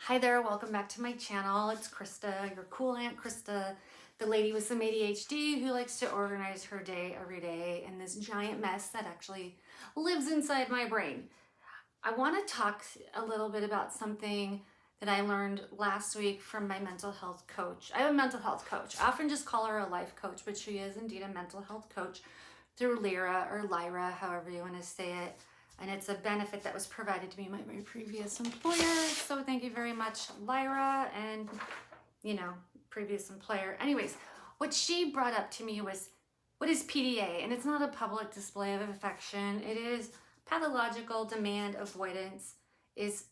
Hi there, welcome back to my channel. It's Krista, your cool Aunt Krista, the lady with some ADHD who likes to organize her day every day in this giant mess that actually lives inside my brain. I want to talk a little bit about something that I learned last week from my mental health coach. I have a mental health coach. I often just call her a life coach, but she is indeed a mental health coach through Lyra or Lyra, however you want to say it. And it's a benefit that was provided to me by my previous employer. So thank you very much, Lyra, and, previous employer. Anyways, what she brought up to me was, what is PDA? And it's not a public display of affection. It is pathological demand avoidance, is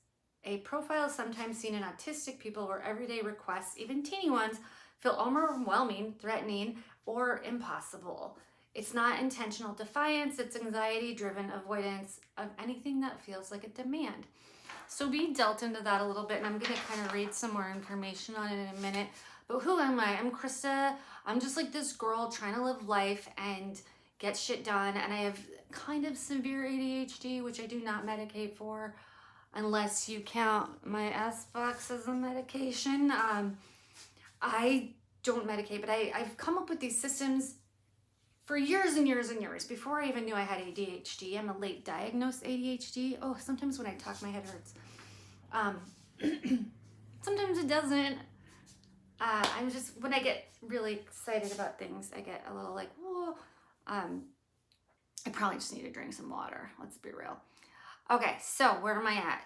a profile sometimes seen in autistic people where everyday requests, even teeny ones, feel overwhelming, threatening, or impossible. It's not intentional defiance, it's anxiety-driven avoidance of anything that feels like a demand. So we dealt into that a little bit, and I'm going to kind of read some more information on it in a minute. But who am I? I'm Krista. I'm just like this girl trying to live life and get shit done, and I have kind of severe ADHD, which I do not medicate for, unless you count my S-Box as a medication. I don't medicate, but I've come up with these systems for years and years and years, before I even knew I had ADHD. I'm a late diagnosed ADHD. Oh, sometimes when I talk, my head hurts. Sometimes it doesn't. When I get really excited about things, I get a little like, whoa. I probably just need to drink some water. Let's be real. Okay, so where am I at?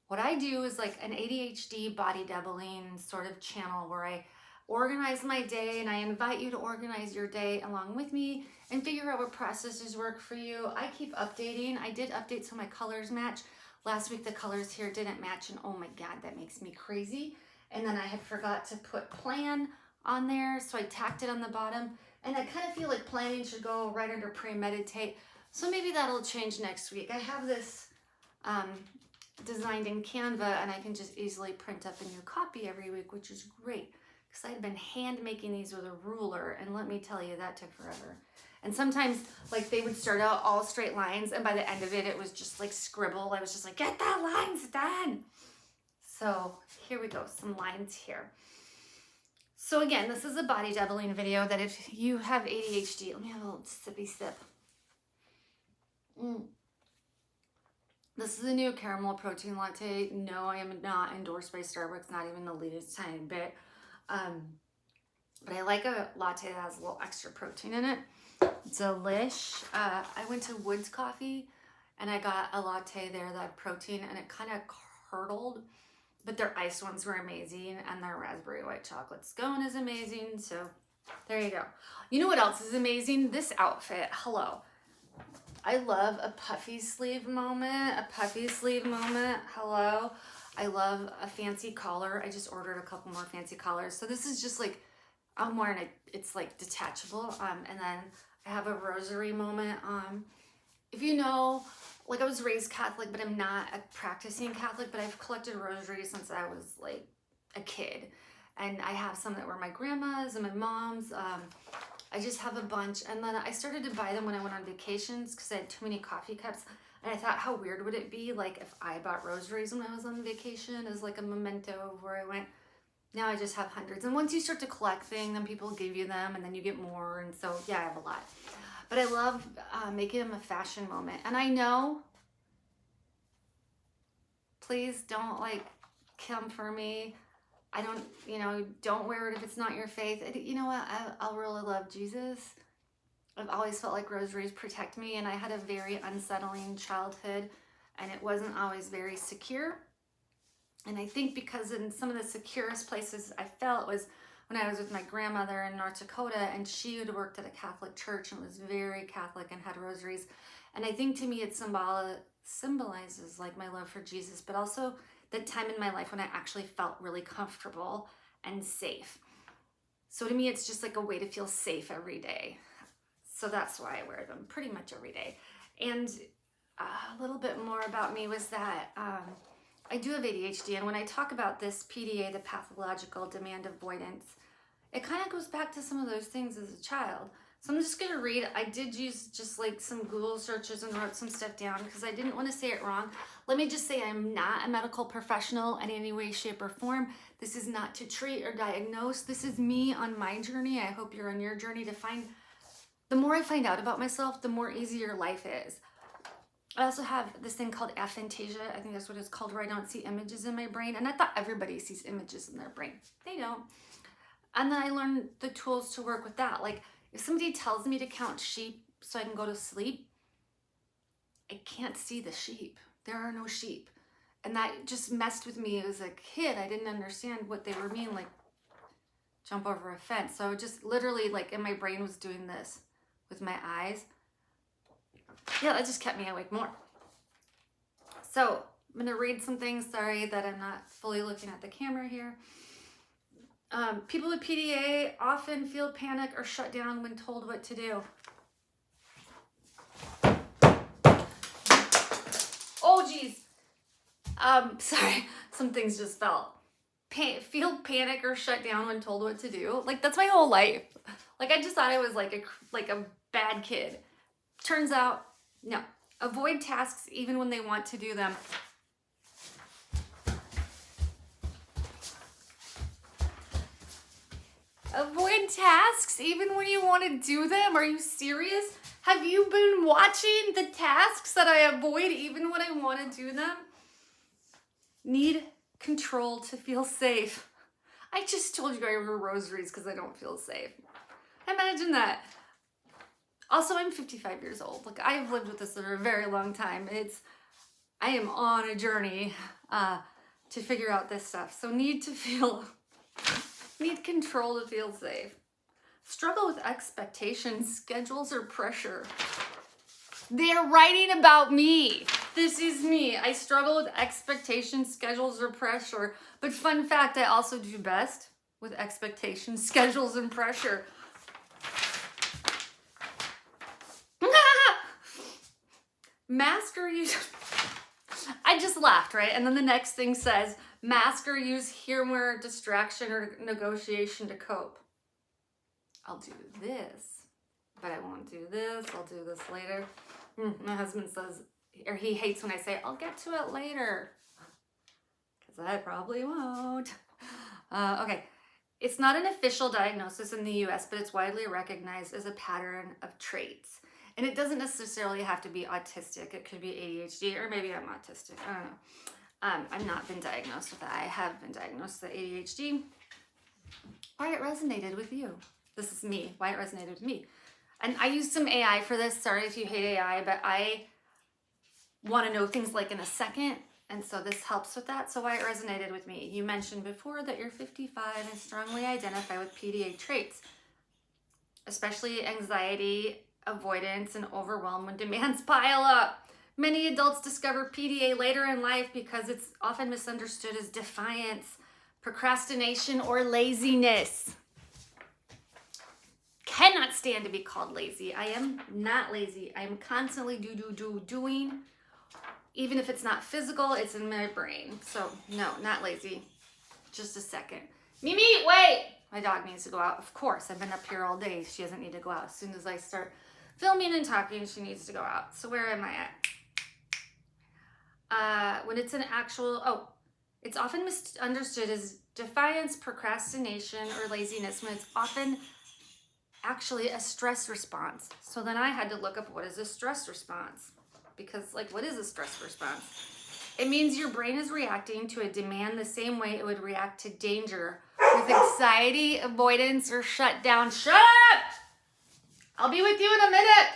What I do is like an ADHD body doubling sort of channel where I organize my day, and I invite you to organize your day along with me and figure out what processes work for you. I keep updating. I did update so my colors match. Last week the colors here didn't match, and oh my god, that makes me crazy. And then I had forgot to put plan on there, so I tacked it on the bottom, and I kind of feel like planning should go right under premeditate, so maybe that'll change next week. I have this designed in Canva, and I can just easily print up a new copy every week, which is great. I had been hand making these with a ruler, and let me tell you, that took forever. And sometimes like they would start out all straight lines, and by the end of it, it was just like scribble. I was just like, get that lines done. So here we go, some lines here. So again, this is a body doubling video that if you have ADHD, let me have a little sippy sip. This is a new caramel protein latte. No, I am not endorsed by Starbucks, not even the least tiny bit. But I like a latte that has a little extra protein in it. Delish. I went to Woods Coffee and I got a latte there that had protein, and it kind of curdled, but their iced ones were amazing, and their raspberry white chocolate scone is amazing. So there you go. You know what else is amazing? This outfit. Hello. I love a puffy sleeve moment. Hello. I love a fancy collar. I just ordered a couple more fancy collars. So this is just like, I'm wearing it. It's like detachable. And then I have a rosary moment. If you know, like I was raised Catholic, but I'm not a practicing Catholic, but I've collected rosaries since I was like a kid. And I have some that were my grandma's and my mom's. I just have a bunch. And then I started to buy them when I went on vacations because I had too many coffee cups. And I thought, how weird would it be like if I bought rosaries when I was on vacation as like a memento of where I went. Now I just have hundreds. And once you start to collect things, then people give you them, and then you get more. And so, yeah, I have a lot. But I love making them a fashion moment. And I know, please don't like come for me. I don't, don't wear it if it's not your faith. You know what? I'll really love Jesus. I've always felt like rosaries protect me, and I had a very unsettling childhood, and it wasn't always very secure. And I think because in some of the securest places I felt was when I was with my grandmother in North Dakota, and she had worked at a Catholic church and was very Catholic and had rosaries. And I think to me it symbolizes like my love for Jesus, but also that time in my life when I actually felt really comfortable and safe. So to me, it's just like a way to feel safe every day. So that's why I wear them pretty much every day. And a little bit more about me was that I do have ADHD, and when I talk about this PDA, the pathological demand avoidance, it kind of goes back to some of those things as a child. So I'm just going to read. I did use just like some Google searches and wrote some stuff down because I didn't want to say it wrong. Let me just say I'm not a medical professional in any way, shape, or form. This is not to treat or diagnose. This is me on my journey. I hope you're on your journey to find, the more I find out about myself, the more easier life is. I also have this thing called aphantasia. I think that's what it's called, where I don't see images in my brain. And I thought everybody sees images in their brain. They don't. And then I learned the tools to work with that. Like if somebody tells me to count sheep so I can go to sleep, I can't see the sheep. There are no sheep. And that just messed with me as a kid. I didn't understand what they were mean, like jump over a fence. So just literally like in my brain was doing this with my eyes. Yeah, that just kept me awake more. So I'm gonna read some things. Sorry that I'm not fully looking at the camera here. People with PDA often feel panic or shut down when told what to do. Oh geez. Sorry, some things just fell. Feel panic or shut down when told what to do. Like that's my whole life. Like I just thought I was like a bad kid. Turns out, no. Avoid tasks even when they want to do them. Avoid tasks even when you want to do them? Are you serious? Have you been watching the tasks that I avoid even when I want to do them? Need control to feel safe. I just told you I wear rosaries because I don't feel safe. Imagine that. Also, I'm 55 years old. Like I've lived with this for a very long time. I am on a journey to figure out this stuff. So need control to feel safe. Struggle with expectations, schedules, or pressure. They're writing about me. This is me. I struggle with expectations, schedules, or pressure. But fun fact, I also do best with expectations, schedules, and pressure. Mask or use... I just laughed, right? And then the next thing says, mask or use humor, distraction, or negotiation to cope. I'll do this, but I won't do this. I'll do this later. My husband says, or he hates when I say, I'll get to it later. Because I probably won't. Okay. It's not an official diagnosis in the US, but it's widely recognized as a pattern of traits. And it doesn't necessarily have to be autistic. It could be ADHD, or maybe I'm autistic. I don't know. I've not been diagnosed with that. I have been diagnosed with ADHD. Why it resonated with you. This is me. Why it resonated with me. And I used some AI for this. Sorry if you hate AI, but I want to know things like in a second. And so this helps with that. So why it resonated with me. You mentioned before that you're 55 and strongly identify with PDA traits, especially anxiety, avoidance, and overwhelm when demands pile up. Many adults discover PDA later in life because it's often misunderstood as defiance, procrastination, or laziness. Cannot stand to be called lazy. I am not lazy. I am constantly doing. Even if it's not physical, it's in my brain. So no, not lazy. Just a second. Mimi, wait! My dog needs to go out. Of course, I've been up here all day. She doesn't need to go out. As soon as I start filming and talking, she needs to go out. So where am I at? When it's an actual, it's often misunderstood as defiance, procrastination, or laziness when it's often actually a stress response. So then I had to look up what is a stress response. Because what is a stress response? It means your brain is reacting to a demand the same way it would react to danger, with anxiety, avoidance, or shutdown. Shut up! I'll be with you in a minute.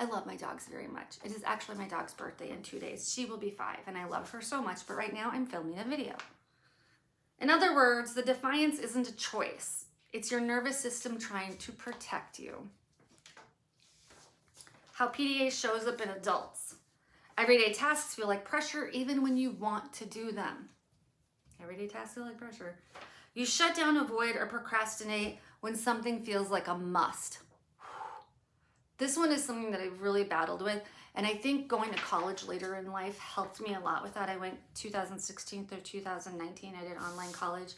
I love my dogs very much. It is actually my dog's birthday in 2 days. She will be 5, and I love her so much, but right now I'm filming a video. In other words, the defiance isn't a choice. It's your nervous system trying to protect you. How PDA shows up in adults. Everyday tasks feel like pressure even when you want to do them. Everyday tasks feel like pressure. You shut down, avoid, or procrastinate when something feels like a must. This one is something that I've really battled with, and I think going to college later in life helped me a lot with that. I went 2016 through 2019. I did online college,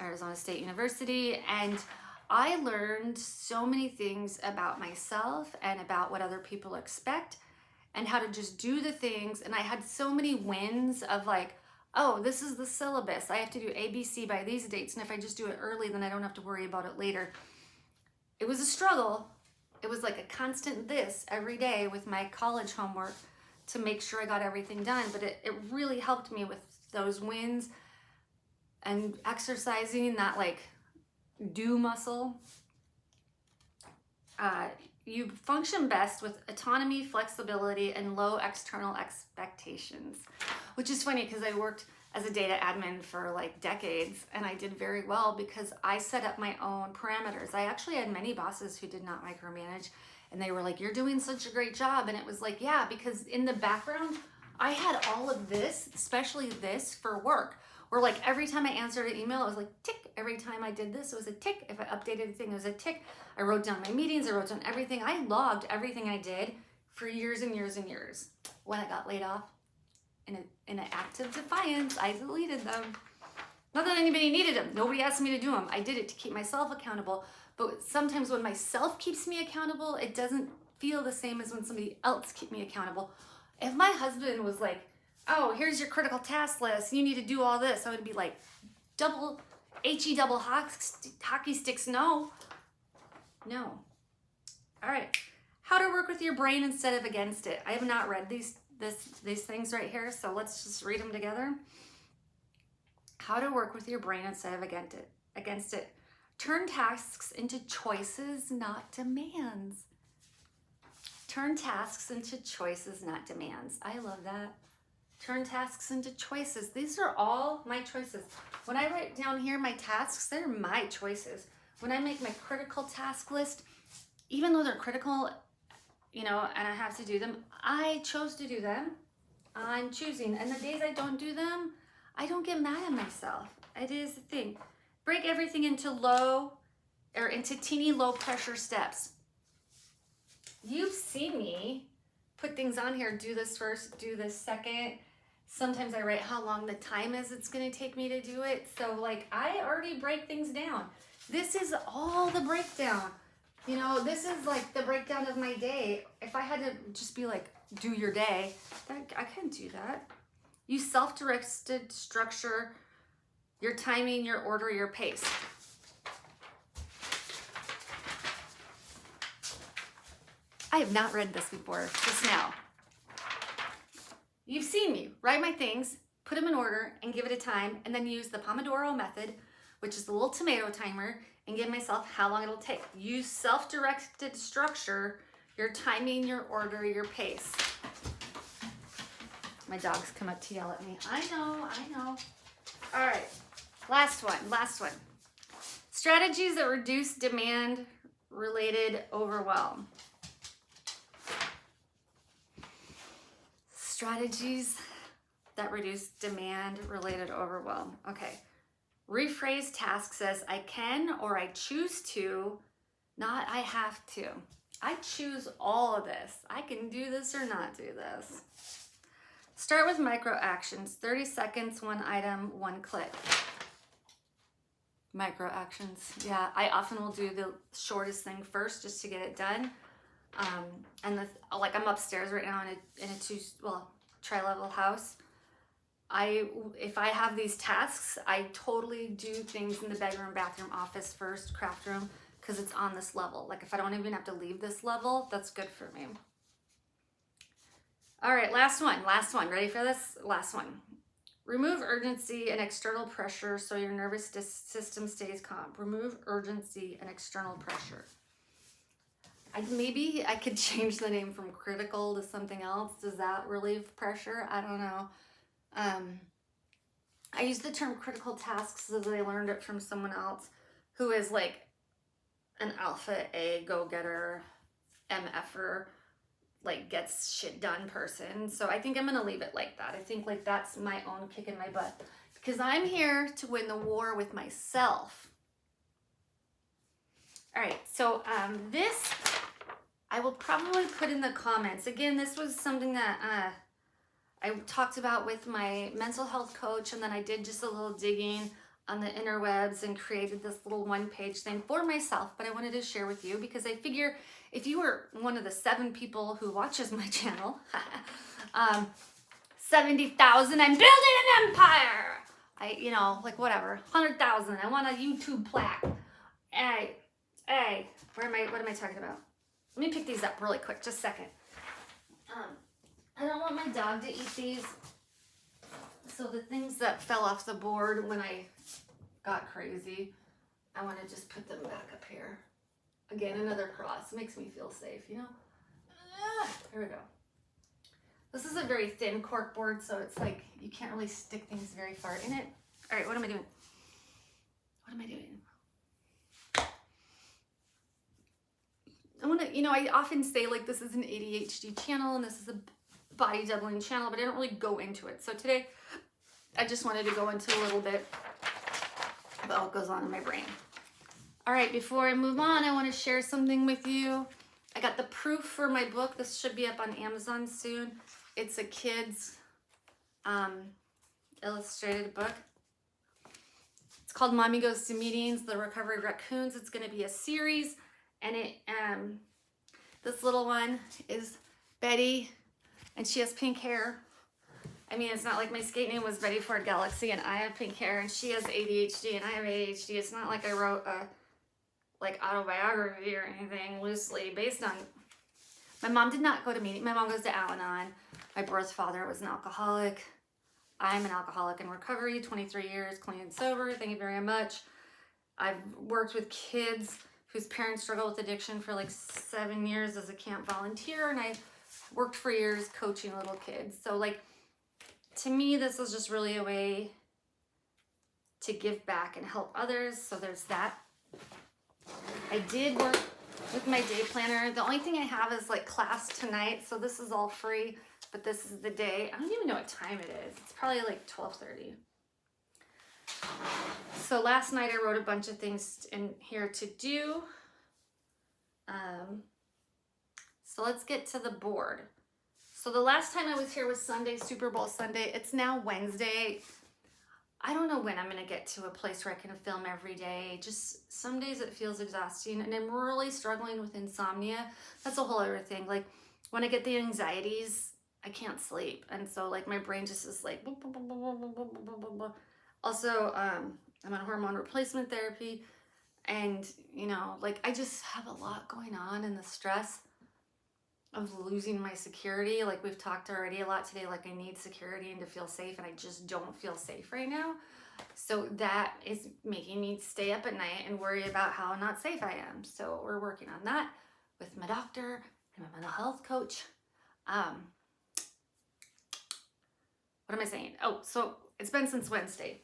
Arizona State University, and I learned so many things about myself and about what other people expect. and how to just do the things. And I had so many wins of like, oh, this is the syllabus. I have to do ABC by these dates. And if I just do it early, then I don't have to worry about it later. It was a struggle. It was like a constant this every day with my college homework to make sure I got everything done. But it really helped me with those wins and exercising that like do muscle. You function best with autonomy, flexibility, and low external expectations, which is funny because I worked as a data admin for like decades and I did very well because I set up my own parameters. I actually had many bosses who did not micromanage and they were like, you're doing such a great job. And it was like, yeah, because in the background, I had all of this, especially this for work, where like every time I answered an email, it was like tick. Every time I did this, it was a tick. If I updated a thing, it was a tick. I wrote down my meetings, I wrote down everything. I logged everything I did for years and years and years. When I got laid off, in an act of defiance, I deleted them. Not that anybody needed them. Nobody asked me to do them. I did it to keep myself accountable. But sometimes when myself keeps me accountable, it doesn't feel the same as when somebody else keeps me accountable. If my husband was like, oh, here's your critical task list, you need to do all this, I would be like, double hockey sticks, no. All right, how to work with your brain instead of against it. I have not read these things right here, so let's just read them together. How to work with your brain instead of against it. Turn tasks into choices, not demands. Turn tasks into choices, not demands. I love that. Turn tasks into choices. These are all my choices. When I write down here my tasks, they're my choices. When I make my critical task list, even though they're critical, and I have to do them, I chose to do them. I'm choosing. And the days I don't do them, I don't get mad at myself. It is the thing. Break everything into teeny low pressure steps. You've seen me put things on here, do this first, do this second. Sometimes I write how long the time is it's gonna take me to do it. So like I already break things down. This is all the breakdown. This is like the breakdown of my day. If I had to just be like, do your day, I can't do that. You self-directed structure your timing, your order, your pace. I have not read this before, just now. You've seen me write my things, put them in order, and give it a time, and then use the Pomodoro method, which is the little tomato timer, and give myself how long it'll take. Use self-directed structure, your timing, your order, your pace. My dogs come up to yell at me. I know. All right, last one. Strategies that reduce demand-related overwhelm. Strategies that reduce demand-related overwhelm. Okay. Rephrase tasks as I can or I choose to, not I have to. I choose all of this. I can do this or not do this. Start with micro actions. 30 seconds, one item, one click. Micro actions. Yeah, I often will do the shortest thing first just to get it done. And I'm upstairs right now in a tri-level house. If I have these tasks, I totally do things in the bedroom, bathroom, office first, craft room, because it's on this level. Like if I don't even have to leave this level, that's good for me. All right, last one. Ready for this? Last one. Remove urgency and external pressure so your nervous system stays calm. Remove urgency and external pressure. Maybe I could change the name from critical to something else. Does that relieve pressure? I don't know. I use the term critical tasks as I learned it from someone else who is like an alpha A go-getter, MFer, like gets shit done person. So I think I'm gonna leave it like that. I think like that's my own kick in my butt because I'm here to win the war with myself. All right, so this I will probably put in the comments. Again, this was something that I talked about with my mental health coach, and then I did just a little digging on the interwebs and created this little one-page thing for myself, but I wanted to share with you because I figure if you were one of the 7 people who watches my channel, 70,000, I'm building an empire. You know, like whatever, 100,000, I want a YouTube plaque. Hey, what am I talking about? Let me pick these up really quick, just a second. I don't want my dog to eat these. So the things that fell off the board when I got crazy, I want to just put them back up here. Again, another cross. Makes me feel safe, you know? Here we go. This is a very thin cork board, so it's like you can't really stick things very far in it. All right, what am I doing? What am I doing? I want to, you know, I often say like this is an ADHD channel and this is a body doubling channel, but I don't really go into it. So today, I just wanted to go into a little bit about what goes on in my brain. All right, before I move on, I want to share something with you. I got the proof for my book. This should be up on Amazon soon. It's a kid's illustrated book. It's called Mommy Goes to Meetings, The Recovery Raccoons. It's going to be a series, and this little one is Betty, and she has pink hair. I mean, it's not like my skate name was Betty Ford Galaxy and I have pink hair and she has ADHD and I have ADHD. It's not like I wrote a like autobiography or anything loosely based on. My mom did not go to meeting. My mom goes to Al-Anon. My birth father was an alcoholic. I'm an alcoholic in recovery, 23 years, clean and sober. Thank you very much. I've worked with kids whose parents struggle with addiction for like 7 years as a camp volunteer, and I worked for years coaching little kids. So like, to me, this is just really a way to give back and help others. So there's that. I did work with my day planner. The only thing I have is like class tonight. So this is all free, but this is the day. I don't even know what time it is. It's probably like 12:30. So last night I wrote a bunch of things in here to do. So let's get to the board. So the last time I was here was Sunday, Super Bowl Sunday. It's now Wednesday. I don't know when I'm going to get to a place where I can film every day. Just some days it feels exhausting, and I'm really struggling with insomnia. That's a whole other thing. Like when I get the anxieties, I can't sleep. And so like my brain just is like, blah, blah, blah, blah, blah, blah, blah, blah. Also, I'm on hormone replacement therapy, and you know, like I just have a lot going on, and the stress of losing my security. Like we've talked already a lot today, like I need security and to feel safe, and I just don't feel safe right now. So that is making me stay up at night and worry about how not safe I am. So we're working on that with my doctor and my mental health coach. What am I saying? Oh, so it's been since Wednesday.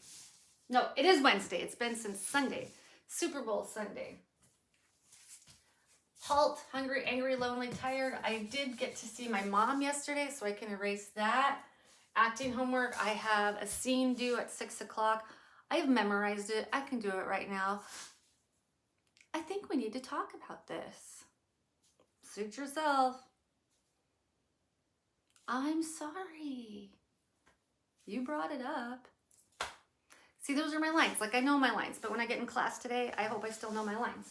No, it is Wednesday. It's been since Sunday, Super Bowl Sunday. Halt, hungry, angry, lonely, tired. I did get to see my mom yesterday, so I can erase that. Acting homework, I have a scene due at 6 o'clock. I've memorized it. I can do it right now. I think we need to talk about this. Suit yourself. I'm sorry. You brought it up. See, those are my lines. Like I know my lines, but when I get in class today, I hope I still know my lines.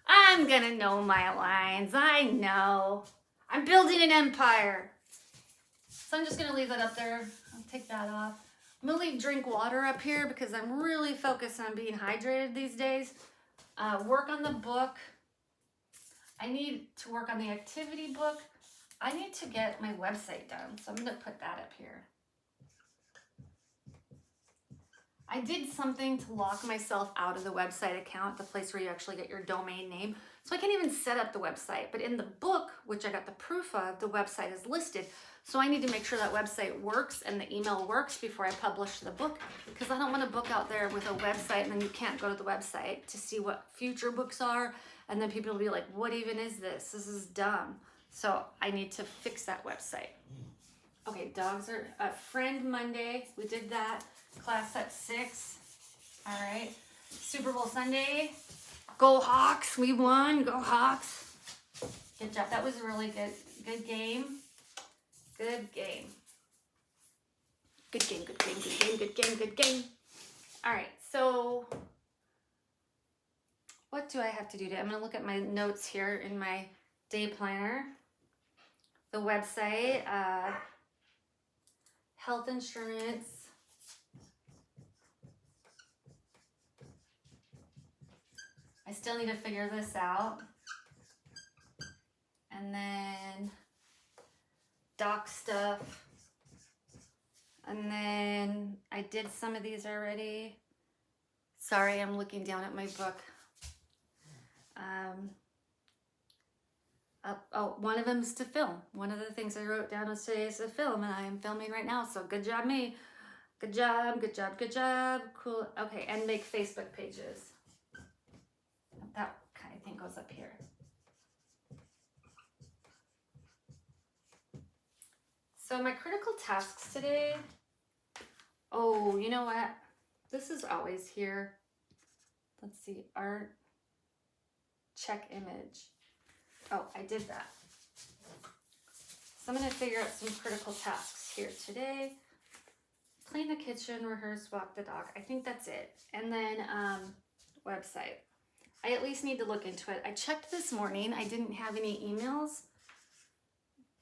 I'm gonna know my lines. I know. I'm building an empire. So I'm just gonna leave that up there. I'll take that off. I'm gonna leave drink water up here because I'm really focused on being hydrated these days. Work on the book. I need to work on the activity book. I need to get my website done, so I'm gonna put that up here. I did something to lock myself out of the website account, the place where you actually get your domain name. So I can't even set up the website. But in the book, which I got the proof of, the website is listed. So I need to make sure that website works and the email works before I publish the book, because I don't want a book out there with a website and then you can't go to the website to see what future books are. And then people will be like, what even is this? This is dumb. So I need to fix that website. Okay, dogs are a friend Monday. We did that. Class at 6. All right. Super Bowl Sunday. Go Hawks. We won. Go Hawks. Good job. That was a really good game. Good game. Good game, good game, good game, good game, good game. All right. So what do I have to do today? I'm going to look at my notes here in my day planner. The website, health insurance. I still need to figure this out. And then doc stuff. And then I did some of these already. Sorry, I'm looking down at my book. One of them is to film. One of the things I wrote down was today is to film, and I am filming right now, so good job me. Good job, good job, good job. Cool. Okay, and make Facebook pages. That kind of thing goes up here. So my critical tasks today, oh, you know what? This is always here. Let's see, art, check image. Oh, I did that. So I'm going to figure out some critical tasks here today. Clean the kitchen, rehearse, walk the dog. I think that's it. And then website. I at least need to look into it. I checked this morning. I didn't have any emails,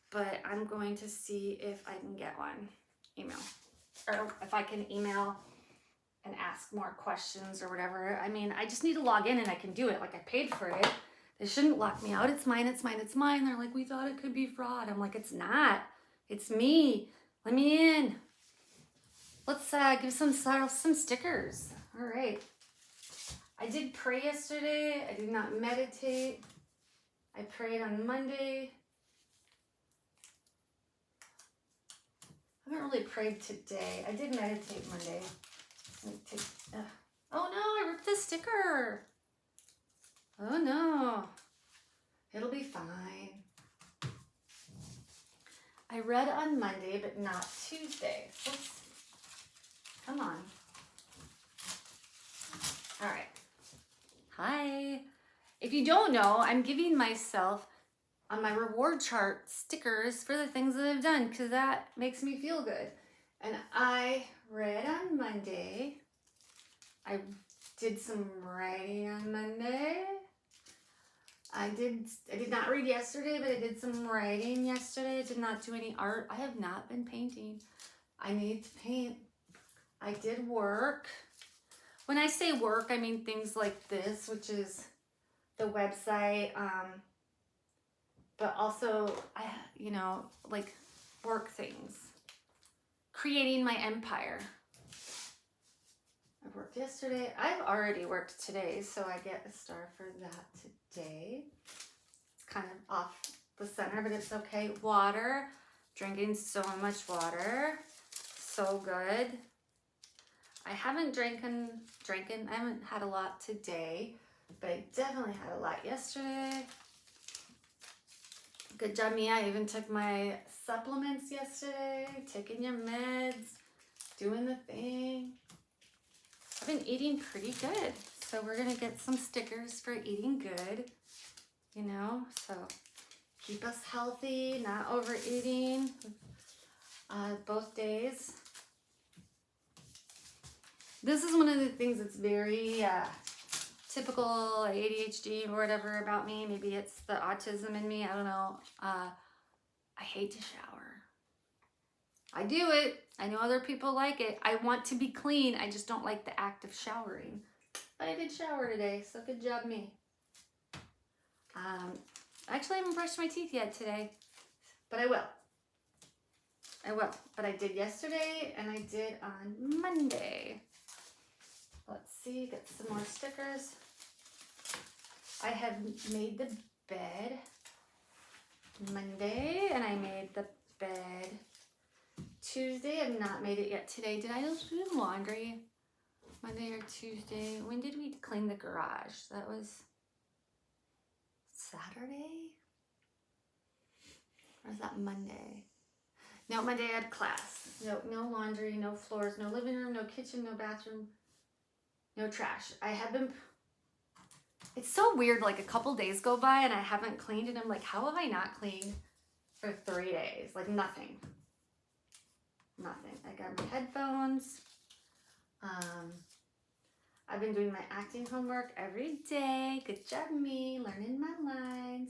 but I'm going to see if I can get one email. Or if I can email and ask more questions or whatever. I mean, I just need to log in and I can do it. Like, I paid for it. They shouldn't lock me out. It's mine, it's mine, it's mine. They're like, we thought it could be fraud. I'm like, it's not. It's me. Let me in. Let's give some stickers. All right. I did pray yesterday. I did not meditate. I prayed on Monday. I haven't really prayed today. I did meditate Monday. Oh no, I ripped the sticker. Oh no, it'll be fine. I read on Monday, but not Tuesday. Oops. Come on. All right. Hi. If you don't know, I'm giving myself on my reward chart stickers for the things that I've done because that makes me feel good. And I read on Monday. I did some writing on Monday. I did not read yesterday, but I did some writing yesterday. I did not do any art. I have not been painting. I need to paint. I did work. When I say work, I mean things like this, which is the website, but also, like work things. Creating my empire. I worked yesterday. I've already worked today, so I get a star for that today. It's kind of off the center, but it's okay. Water. Drinking so much water. So good. I haven't I haven't had a lot today, but I definitely had a lot yesterday. Good job, me. I even took my supplements yesterday, taking your meds, doing the thing. I've been eating pretty good, so we're gonna get some stickers for eating good, so keep us healthy, not overeating, both days. This is one of the things that's very typical ADHD or whatever about me. Maybe it's the autism in me, I don't know. I hate to shower. I do it. I know other people like it. I want to be clean. I just don't like the act of showering. But I did shower today, so good job me. Actually, I haven't brushed my teeth yet today, but I will. But I did yesterday and I did on Monday. Let's see, get some more stickers. I have made the bed Monday and I made the bed Tuesday. I've not made it yet today. Did I do laundry Monday or Tuesday? When did we clean the garage? That was Saturday? Or was that Monday? No, Monday I had class. No laundry, no floors, no living room, no kitchen, no bathroom, no trash. It's so weird, like a couple days go by and I haven't cleaned and I'm like, how have I not cleaned for 3 days? Like nothing. I got my headphones. I've been doing my acting homework every day. Good job, me. Learning my lines,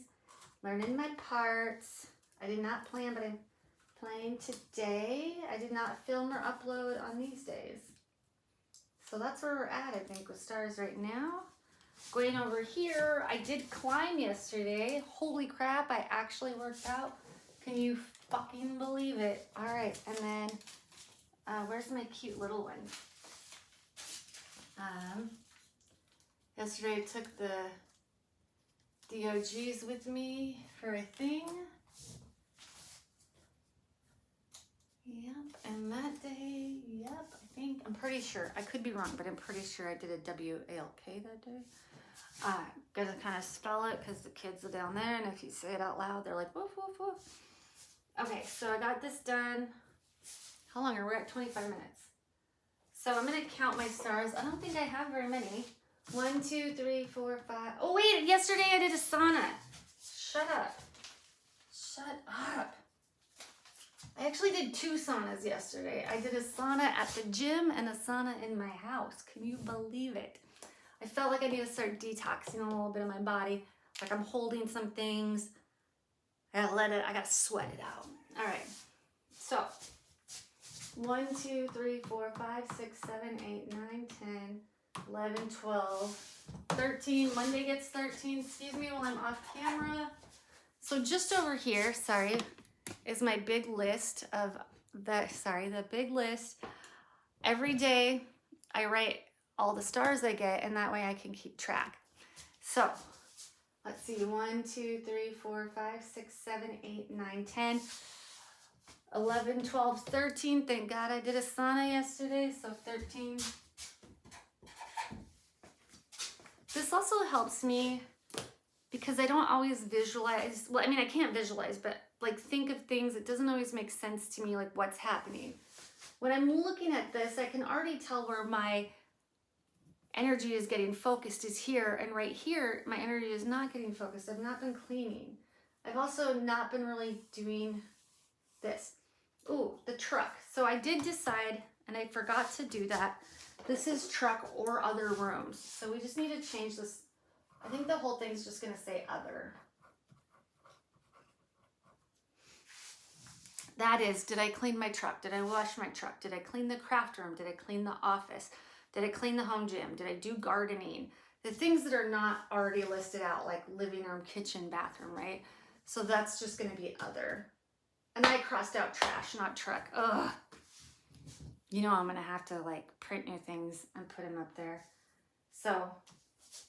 learning my parts. I did not plan, but I'm playing today. I did not film or upload on these days. So that's where we're at, I think, with stars right now. Going over here, I did climb yesterday. Holy crap, I actually worked out. Can you fucking believe it? All right, and then where's my cute little one? Yesterday I took the DOGs with me for a thing. Yep, and that day, yep, I think, I'm pretty sure, I could be wrong, but I'm pretty sure I did a WALK that day. Gotta kind of spell it because the kids are down there, and if you say it out loud, they're like, woof, woof, woof. Okay, so I got this done. How long are we at? 25 minutes. So I'm gonna count my stars. I don't think I have very many. 1, 2, 3, 4, 5. Oh wait, yesterday I did a sauna. Shut up. Shut up. I actually did 2 saunas yesterday. I did a sauna at the gym and a sauna in my house. Can you believe it? I felt like I need to start detoxing a little bit of my body. Like I'm holding some things. I gotta sweat it out. All right, so 1, 2, 3, 4, 5, 6, 7, 8, 9, 10, 11, 12, 13. Monday gets 13, excuse me, while I'm off camera. So just over here, sorry, is my big list of the big list. Every day I write all the stars I get, and that way I can keep track. So let's see, 1, 2, 3, 4, 5, 6, 7, 8, 9, 10, 11, 12, 13. Thank God I did a sauna yesterday, so 13. This also helps me because I don't always visualize. Well, I mean, I can't visualize, but like think of things. It doesn't always make sense to me, like what's happening. When I'm looking at this, I can already tell where my energy is getting focused is here, and right here, my energy is not getting focused. I've not been cleaning. I've also not been really doing this. Ooh, the truck. So I did decide, and I forgot to do that. This is truck or other rooms. So we just need to change this. I think the whole thing's just gonna say other. That is, did I clean my truck? Did I wash my truck? Did I clean the craft room? Did I clean the office? Did I clean the home gym? Did I do gardening? The things that are not already listed out, like living room, kitchen, bathroom, right? So that's just gonna be other. And I crossed out trash, not truck. Ugh. You know I'm gonna have to like print new things and put them up there. So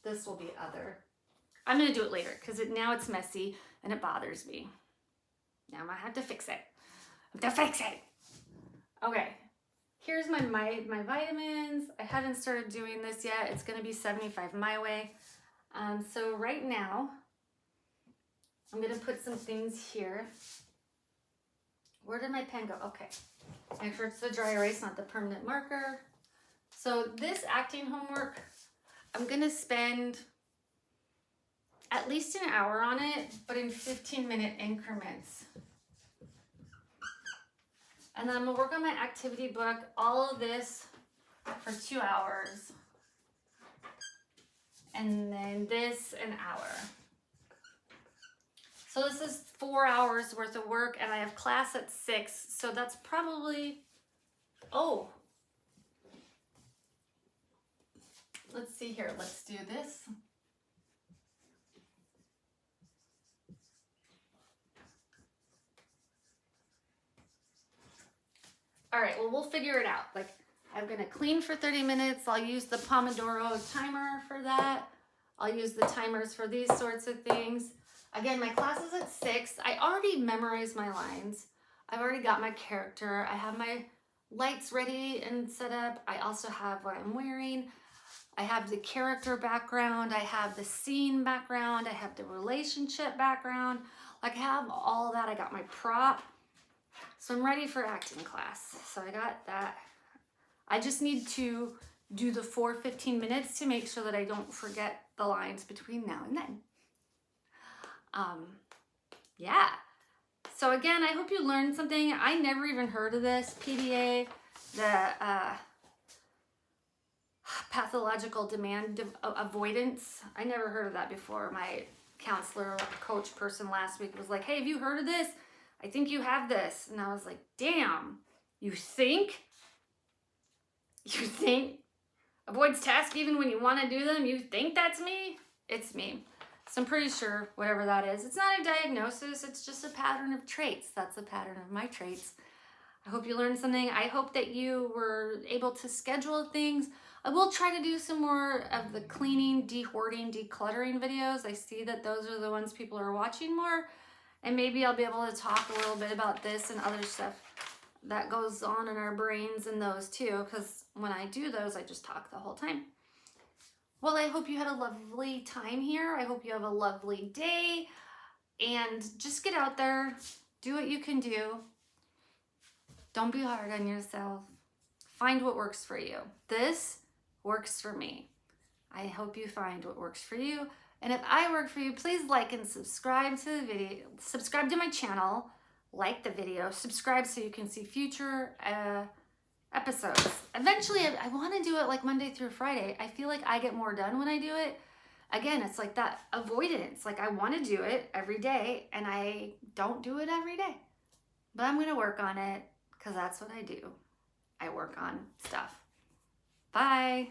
this will be other. I'm gonna do it later because now it's messy and it bothers me. Now I'm gonna have to fix it. I have to fix it. Okay. Here's my vitamins. I haven't started doing this yet. It's gonna be 75 my way. So right now, I'm gonna put some things here. Where did my pen go? Okay. Make sure it's the dry erase, not the permanent marker. So this acting homework, I'm gonna spend at least an hour on it, but in 15-minute increments. And then I'm gonna work on my activity book, all of this for 2 hours. And then this, an hour. So this is 4 hours worth of work, and I have class at 6, so that's probably, oh. Let's see here, let's do this. All right, well, we'll figure it out. Like, I'm gonna clean for 30 minutes. I'll use the Pomodoro timer for that. I'll use the timers for these sorts of things. Again, my class is at 6. I already memorized my lines. I've already got my character. I have my lights ready and set up. I also have what I'm wearing. I have the character background. I have the scene background. I have the relationship background. Like, I have all that. I got my prop. So I'm ready for acting class. So I got that. I just need to do the 15 minutes to make sure that I don't forget the lines between now and then. Yeah. So again, I hope you learned something. I never even heard of this PDA, the Pathological Demand Avoidance. I never heard of that before. My counselor, coach person last week was like, hey, have you heard of this? I think you have this. And I was like, damn, you think? You think? Avoids tasks even when you want to do them? You think that's me? It's me. So I'm pretty sure whatever that is, it's not a diagnosis, it's just a pattern of traits. That's a pattern of my traits. I hope you learned something. I hope that you were able to schedule things. I will try to do some more of the cleaning, de-hoarding, decluttering videos. I see that those are the ones people are watching more. And maybe I'll be able to talk a little bit about this and other stuff that goes on in our brains and those too. Because when I do those, I just talk the whole time. Well, I hope you had a lovely time here. I hope you have a lovely day. And just get out there. Do what you can do. Don't be hard on yourself. Find what works for you. This works for me. I hope you find what works for you. And if I work for you, please like and subscribe to the video. Subscribe to my channel. Like the video. Subscribe so you can see future episodes. Eventually, I want to do it like Monday through Friday. I feel like I get more done when I do it. Again, it's like that avoidance. Like I want to do it every day and I don't do it every day. But I'm going to work on it because that's what I do. I work on stuff. Bye.